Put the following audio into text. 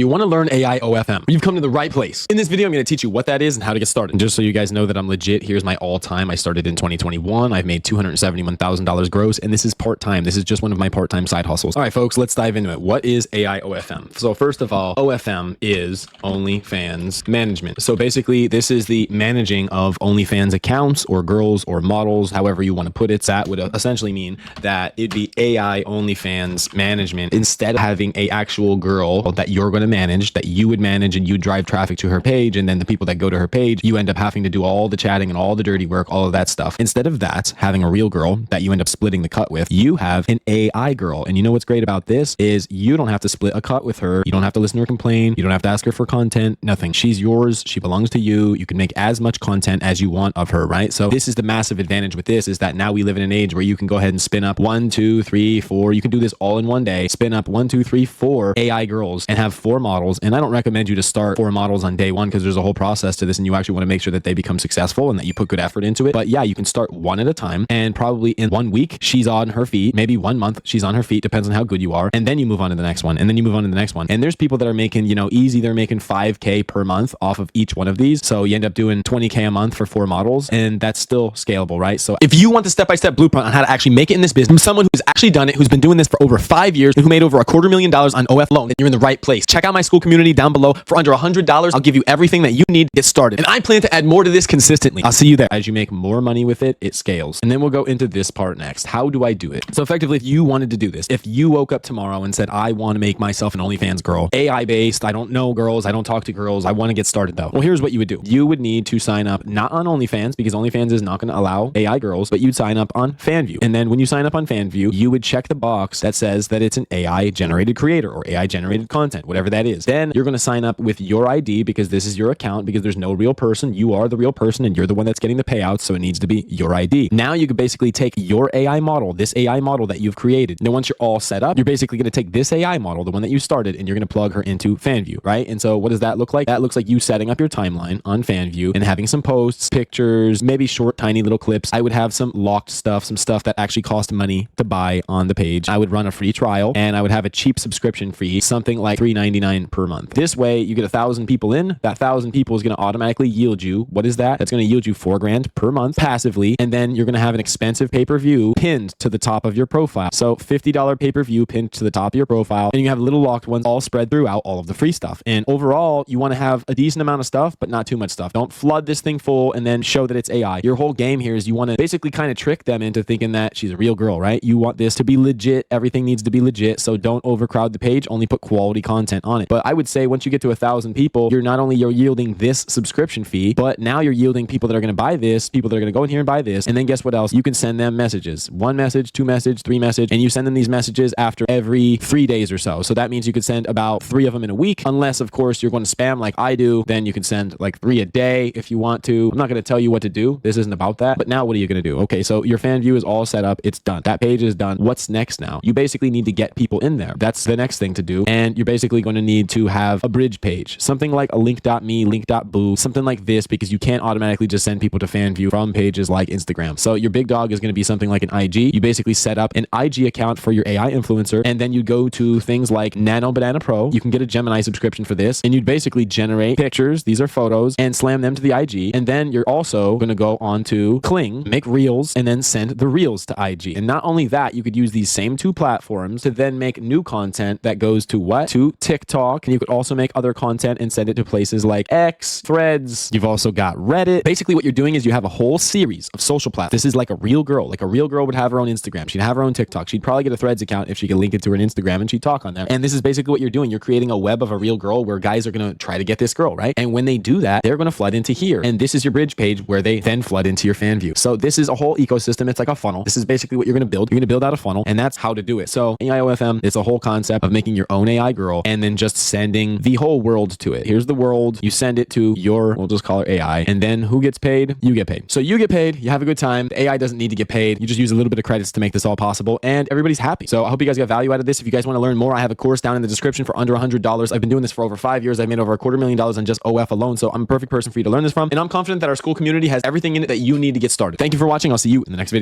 You want to learn AI OFM. You've come to the right place. In this video, I'm going to teach you what that is and how to get started. And just so you guys know that I'm legit, here's my all-time. I started in 2021. I've made $271,000 gross, and this is part-time. This is just one of my part-time side hustles. All right, folks, let's dive into it. What is AI OFM? So first of all, OFM is OnlyFans management. So basically, this is the managing of OnlyFans accounts or girls or models, however you want to put it. That would essentially mean that it'd be AI OnlyFans management instead of having a actual girl that you're going to manage, that you would manage, and you drive traffic to her page, and then the people that go to her page, you end up having to do all the chatting and all the dirty work, all of that stuff. Instead of that, having a real girl that you end up splitting the cut with, you have an AI girl. And you know what's great about this is you don't have to split a cut with her. You don't have to listen to her complain. You don't have to ask her for content, nothing. She's yours. She belongs to you. You can make as much content as you want of her, right? So this is the massive advantage with this, is that now we live in an age where you can go ahead and spin up 1, 2, 3, 4. You can do this all in one day. Spin up 1, 2, 3, 4 AI girls and have 4 models. And I don't recommend you to start 4 models on day one, because there's a whole process to this, and you actually want to make sure that they become successful and that you put good effort into it. But yeah, you can start one at a time, and probably in 1 week she's on her feet, maybe 1 month she's on her feet, depends on how good you are, and then you move on to the next one, and then you move on to the next one. And there's people that are making, easy, they're making 5K per month off of each one of these. So you end up doing 20K a month for 4 models, and that's still scalable, right? So if you want the step-by-step blueprint on how to actually make it in this business from someone who's actually done it, who's been doing this for over 5 years, and who made over $250,000 on OF alone, then you're in the right place. Check out my school community down below. For under $100, I'll give you everything that you need to get started. And I plan to add more to this consistently. I'll see you there. As you make more money with it, it scales. And then we'll go into this part next. How do I do it? So effectively, if you wanted to do this, if you woke up tomorrow and said, I want to make myself an OnlyFans girl, AI based, I don't know girls, I don't talk to girls, I want to get started though. Well, here's what you would do. You would need to sign up not on OnlyFans, because OnlyFans is not going to allow AI girls, but you'd sign up on FanView. And then when you sign up on FanView, you would check the box that says that it's an AI generated creator or AI generated content, whatever that is. Then you're going to sign up with your ID, because this is your account, because there's no real person. You are the real person, and you're the one that's getting the payouts, so it needs to be your ID. Now you could basically take your AI model, this AI model that you've created. Then once you're all set up, you're basically going to take this AI model, the one that you started, and you're going to plug her into FanView, right? And so what does that look like? That looks like you setting up your timeline on FanView and having some posts, pictures, maybe short, tiny little clips. I would have some locked stuff, some stuff that actually cost money to buy on the page. I would run a free trial, and I would have a cheap subscription fee, something like $3.99 per month. This way you get 1,000 people in. That 1,000 people is going to automatically yield you, what is that? That's going to yield you $4,000 per month passively. And then you're going to have an expensive pay-per-view pinned to the top of your profile. So $50 pay-per-view pinned to the top of your profile, and you have little locked ones all spread throughout all of the free stuff. And overall, you want to have a decent amount of stuff, but not too much stuff. Don't flood this thing full and then show that it's AI. Your whole game here is you want to basically kind of trick them into thinking that she's a real girl, right? You want this to be legit. Everything needs to be legit. So don't overcrowd the page, only put quality content on it. But I would say once you get to 1,000 people, you're yielding this subscription fee, but now you're yielding people that are going to buy this, people that are going to go in here and buy this. And then guess what else? You can send them messages, 1 message, 2 message, 3 message, and you send them these messages after every 3 days or so. So that means you could send about 3 of them in a week, unless of course you're going to spam like I do. Then you can send like 3 a day if you want to. I'm not going to tell you what to do. This isn't about that. But now what are you going to do? Okay, so your fan view is all set up. It's done. That page is done. What's next now? You basically need to get people in there. That's the next thing to do. And you're basically going to need to have a bridge page, something like a link.me, link.boo, something like this, because you can't automatically just send people to FanView from pages like Instagram. So your big dog is going to be something like an IG. You basically set up an IG account for your AI influencer, and then you go to things like Nano Banana Pro. You can get a Gemini subscription for this, and you'd basically generate pictures. These are photos, and slam them to the IG. And then you're also going to go on to Kling, make reels, and then send the reels to IG. And not only that, you could use these same 2 platforms to then make new content that goes to what? To TikTok. And you could also make other content and send it to places like X, Threads. You've also got Reddit. Basically what you're doing is you have a whole series of social platforms. This is like a real girl. Like a real girl would have her own Instagram. She'd have her own TikTok. She'd probably get a Threads account if she could link it to her Instagram, and she'd talk on there. And this is basically what you're doing. You're creating a web of a real girl where guys are going to try to get this girl, right? And when they do that, they're going to flood into here. And this is your bridge page where they then flood into your fan view. So this is a whole ecosystem. It's like a funnel. This is basically what you're going to build. You're going to build out a funnel, and that's how to do it. So AI OFM, it's a whole concept of making your own AI girl and then just sending the whole world to it. Here's the world. You send it to your, we'll just call her AI. And then who gets paid? You get paid. So you get paid. You have a good time. The AI doesn't need to get paid. You just use a little bit of credits to make this all possible, and everybody's happy. So I hope you guys got value out of this. If you guys want to learn more, I have a course down in the description for under $100. I've been doing this for over 5 years. I've made over $250,000 on just OF alone. So I'm a perfect person for you to learn this from. And I'm confident that our school community has everything in it that you need to get started. Thank you for watching. I'll see you in the next video.